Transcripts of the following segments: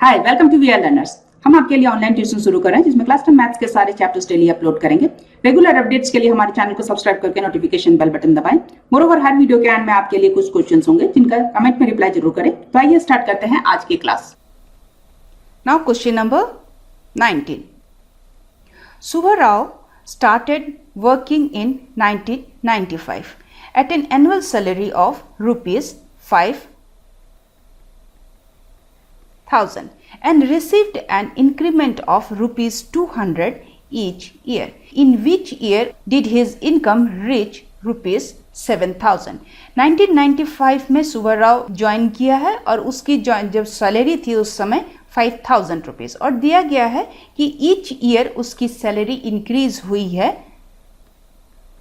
Hi, welcome to VRLearners। हम आपके लिए ऑनलाइन ट्यूशन शुरू कर रहे हैं जिसमें क्लास 10 मैथ्स के सारे चैप्टर्स डेली अपलोड करेंगे। रेगुलर अपडेट्स के लिए हमारे चैनल को सब्सक्राइब करके नोटिफिकेशन बेल बटन दबाएं। मोरोवर हर वीडियो के एंड में आपके लिए कुछ क्वेश्चंस होंगे जिनका कमेंट में रिप्लाई जरूर करें। तो आइए स्टार्ट करते हैं आज की class. Now question number 19। Subba Rao started working in 1995 at an annual salary of ₹5,000 and received an increment of ₹200 each year. In which year did his income reach ₹7,000? 1995 में सुब्बा राव ज्वाइन किया है और उसकी जब सैलरी थी उस समय ₹5,000 और दिया गया है कि ईच ईयर उसकी सैलरी इंक्रीज हुई है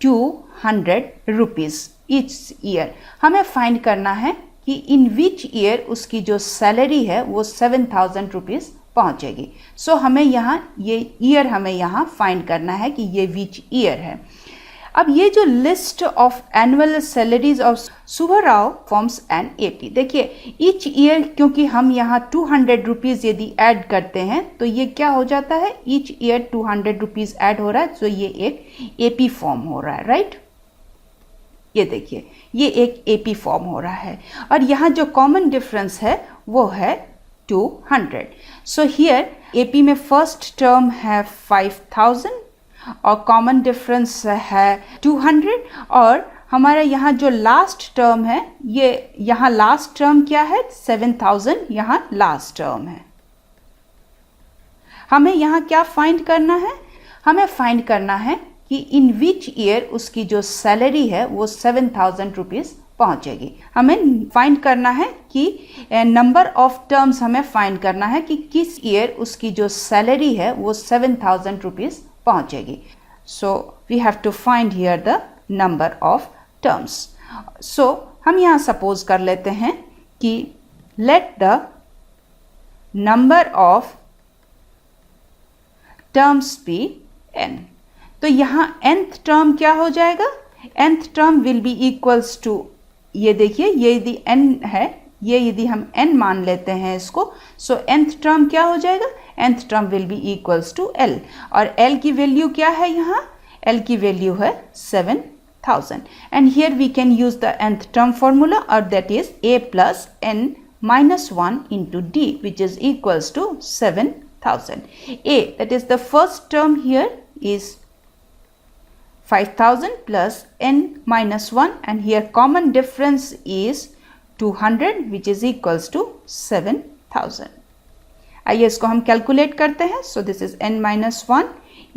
₹200 ईच ईयर। हमें फाइंड करना है कि इन विच ईयर उसकी जो सैलरी है वो ₹7,000 पहुंचेगी। सो हमें यहाँ ये ईयर हमें यहाँ फाइंड करना है कि ये विच ईयर है। अब ये जो list of annual salaries of Subba Rao forms an AP. देखिए ईच ईयर, क्योंकि हम यहाँ ₹200 यदि ऐड करते हैं तो ये क्या हो जाता है, ईच ईयर ₹200 ऐड हो रहा है, तो ये एक एपी फॉर्म हो रहा है, राइट। ये देखिए ये एक एपी फॉर्म हो रहा है और यहाँ जो कॉमन डिफरेंस है वो है 200। सो हियर एपी में फर्स्ट टर्म है 5,000 और कॉमन डिफरेंस है 200 और हमारा यहाँ जो लास्ट टर्म है, ये यहाँ लास्ट टर्म क्या है, 7,000 यहाँ लास्ट टर्म है। हमें यहाँ क्या फाइंड करना है, हमें फाइंड करना है कि इन विच ईयर उसकी जो सैलरी है वो ₹7,000 पहुंचेगी। हमें फाइंड करना है कि नंबर ऑफ टर्म्स हमें फाइंड करना है कि किस ईयर उसकी जो सैलरी है वो ₹7,000 पहुंचेगी। So we have to find here the number of terms. So हम यहाँ सपोज कर लेते हैं कि let the number of terms be n। तो यहाँ nth टर्म क्या हो जाएगा, nth term will be equals to, ये देखिए ये यदि n है, ये यदि हम n मान लेते हैं इसको, सो nth टर्म क्या हो जाएगा, nth term will be equals to l और l की वैल्यू क्या है, यहाँ l की वैल्यू है 7,000 and here we can use the nth term formula और that is a plus n minus 1 into d which is equals to 7,000. a, that is the first term here is 5,000 plus n minus 1 and here common difference is 200 which is equals to 7,000. आइए इसको हम calculate करते हैं। So this is n minus 1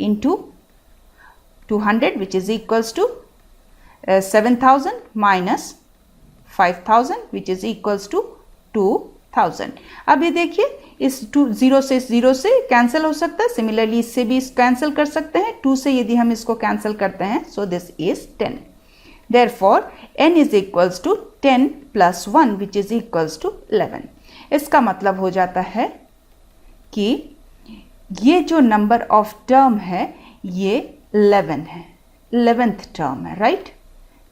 into 200 which is equals to 7,000 minus 5,000 which is equals to 2,000. अब ये देखिए इस 0 से कैंसिल हो सकता है, सिमिलरली इससे भी कैंसिल कर सकते हैं, 2 से यदि हम इसको कैंसिल करते हैं so this is 10। Therefore n is equals to 10 plus 1 which is equals to 11। इसका मतलब हो जाता है कि ये जो नंबर ऑफ टर्म है ये 11 है, 11th टर्म है, राइट।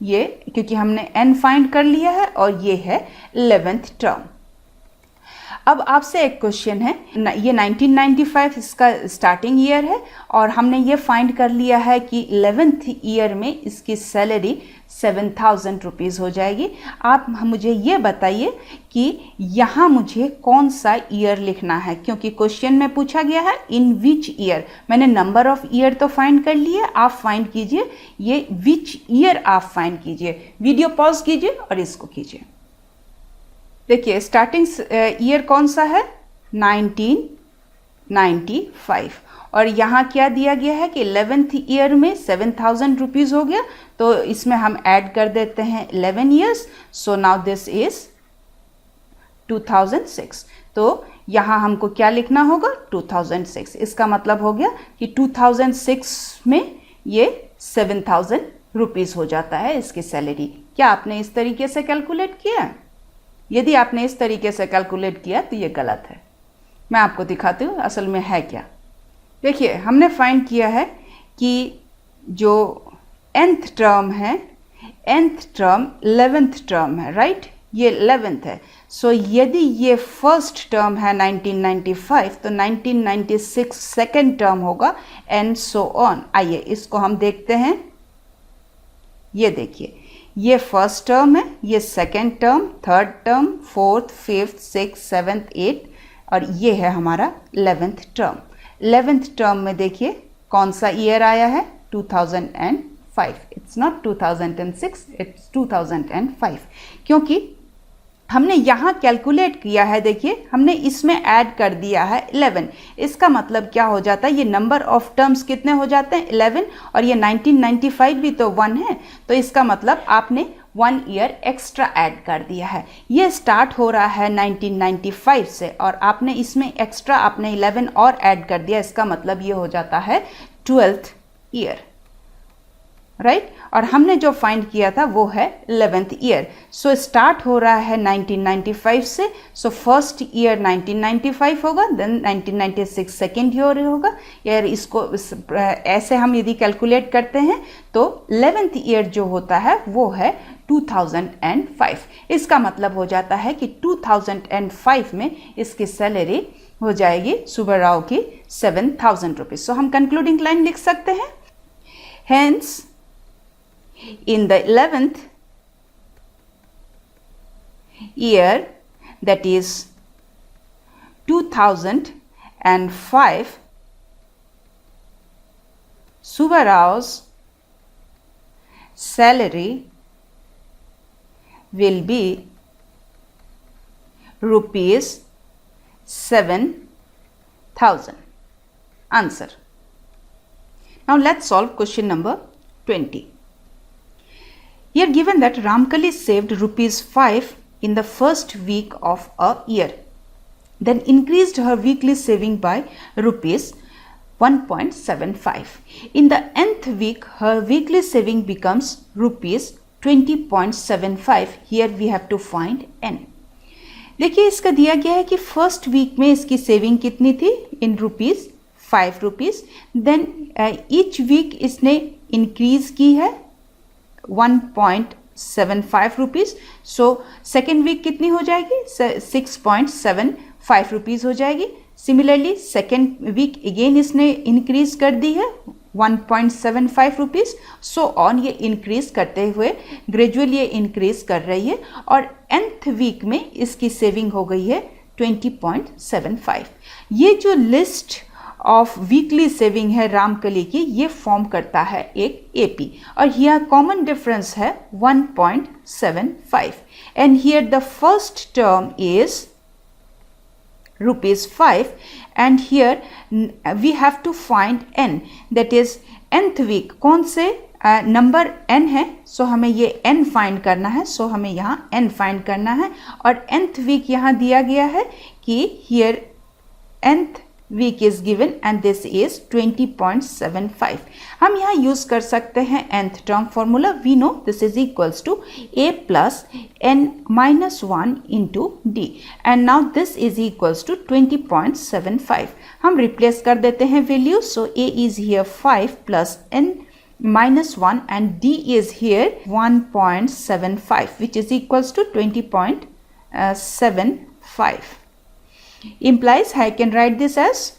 ये क्योंकि हमने n फाइंड कर लिया है और ये है 11th टर्म। अब आपसे एक क्वेश्चन है, ये 1995 इसका स्टार्टिंग ईयर है और हमने ये फाइंड कर लिया है कि 11th ईयर में इसकी सैलरी ₹7,000 हो जाएगी। आप मुझे ये बताइए कि यहाँ मुझे कौन सा ईयर लिखना है, क्योंकि क्वेश्चन में पूछा गया है इन विच ईयर। मैंने नंबर ऑफ ईयर तो फाइंड कर लिए, आप फाइंड कीजिए ये विच ईयर आप फाइंड कीजिए। वीडियो पॉज कीजिए और इसको कीजिए। देखिए स्टार्टिंग ईयर कौन सा है, 1995 और यहाँ क्या दिया गया है कि 11th ईयर में ₹7,000 हो गया, तो इसमें हम ऐड कर देते हैं 11 years. So now this is 2006। तो यहाँ हमको क्या लिखना होगा, 2006। इसका मतलब हो गया कि 2006 में ये ₹7,000 हो जाता है इसकी सैलरी। क्या आपने इस तरीके से कैलकुलेट किया? यदि आपने इस तरीके से कैलकुलेट किया तो ये गलत है। मैं आपको दिखाती हूँ असल में है क्या। देखिए हमने फाइंड किया है कि जो nth टर्म है, nth टर्म 11th टर्म है, राइट। ये 11th है। सो यदि ये फर्स्ट टर्म है 1995 तो 1996 सेकेंड टर्म होगा एंड सो ऑन। आइए इसको हम देखते हैं। ये देखिए, ये फर्स्ट टर्म है, ये second term, third term, fourth, fifth, six, seventh, eight और ये है हमारा 11th टर्म। 11th टर्म में देखिए कौन सा ईयर आया है, 2005। इट्स नॉट 2006, इट्स 2005, क्योंकि हमने यहाँ कैलकुलेट किया है। देखिए हमने इसमें ऐड कर दिया है 11। इसका मतलब क्या हो जाता है, ये नंबर ऑफ टर्म्स कितने हो जाते हैं 11, और ये 1995 भी तो 1 है, तो इसका मतलब आपने 1 ईयर एक्स्ट्रा ऐड कर दिया है। ये स्टार्ट हो रहा है 1995 से और आपने इसमें एक्स्ट्रा आपने 11 और ऐड कर दिया, इसका मतलब ये हो जाता है 12th ईयर, राइट। और हमने जो फाइंड किया था वो है 11th ईयर। सो स्टार्ट हो रहा है 1995 से, सो फर्स्ट ईयर 1995 होगा, देन 1996 सेकेंड ईयर होगा। यार इसको ऐसे हम यदि कैलकुलेट करते हैं तो 11th ईयर जो होता है वो है 2005। इसका मतलब हो जाता है कि 2005 में इसकी सैलरी हो जाएगी सुब्बा राव की 7,000 रुपीज। सो हम कंक्लूडिंग लाइन लिख सकते हैं, hence in the 11th year, that is 2005, Subba Rao's salary will be rupees 7,000. Answer. Now let's solve question number 20. Here given that Ramkali saved rupees 5 in the first week of a year, then increased her weekly saving by rupees 1.75. In the nth week, her weekly saving becomes rupees 20.75. Here we have to find n. देखिए इसका दिया गया है कि first week में इसकी saving कितनी थी in rupees 5 rupees, then each week इसने इंक्रीज की है 1.75 रुपीज़। सो सेकेंड वीक कितनी हो जाएगी 6.75 रुपीज़ हो जाएगी। सिमिलरली सेकेंड वीक अगेन इसने इंक्रीज कर दी है 1.75 रुपीज़। सो ऑन ये इंक्रीज करते हुए ग्रेजुअली ये इंक्रीज कर रही है और nth वीक में इसकी सेविंग हो गई है 20.75। ये जो लिस्ट ऑफ वीकली सेविंग है रामकली की, ये फॉर्म करता है एक एपी और हियर कॉमन डिफरेंस है 1.75 and here the first term is rupees 5 and here we have to find n, that is nth week कौन से नंबर n है, सो हमें ये n फाइंड करना है। सो हमें यहाँ n फाइंड करना है और nth वीक यहाँ दिया गया है कि here nth week is given and this is 20.75. हम यहाँ यूज कर सकते हैं nth term formula. We know this is equals to a plus n minus 1 into d and now this is equals to 20.75. हम replace कर देते हैं value. So a is here 5 plus n minus 1 and d is here 1.75 which is equals to 20.75. Implies I can write this as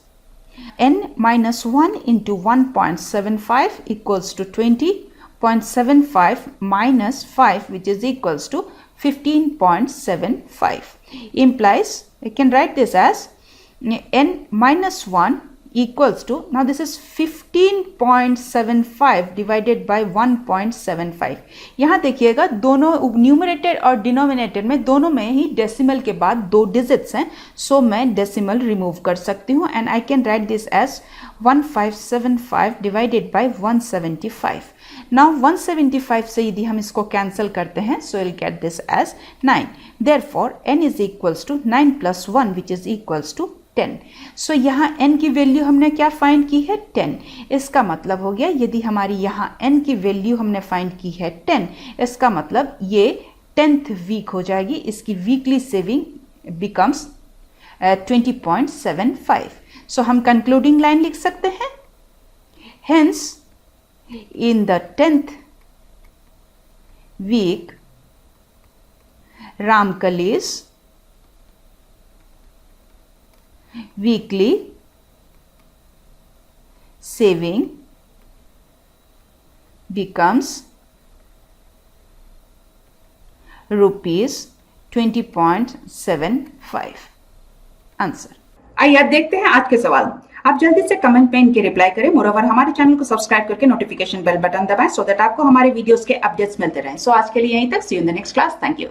n minus 1 into 1.75 equals to 20.75 minus 5 which is equals to 15.75. Implies I can write this as n minus 1 equals to, now this is 15.75 divided by 1.75. यहाँ देखिएगा दोनों numerator और denominator में दोनों में ही decimal के बाद 2 digits हैं, सो मैं डेसिमल रिमूव कर सकती हूँ and I can write this as 1575 divided by 175. Now 175 से यदि हम इसको कैंसिल करते हैं so will get this as 9. Therefore n is equals to 9 plus 1 which is equals to 10. So यहाँ n की वैल्यू हमने क्या फाइंड की है 10. इसका मतलब हो गया यदि हमारी यहाँ n की वैल्यू हमने फाइंड की है 10, इसका मतलब ये 10th वीक हो जाएगी, इसकी वीकली सेविंग बिकम्स 20.75. सो हम कंक्लूडिंग लाइन लिख सकते हैं, hence in the 10th week Ramkali's weekly saving becomes rupees 20.75. Answer. आइए अब देखते हैं आज के सवाल। आप जल्दी से कमेंट में इनके रिप्लाई करें। मोरओवर हमारे चैनल को सब्सक्राइब करके नोटिफिकेशन बेल बटन दबाएं सो दैट आपको हमारे वीडियोस के अपडेट्स मिलते रहें। सो आज के लिए यहीं तक। See you in the next class. Thank you.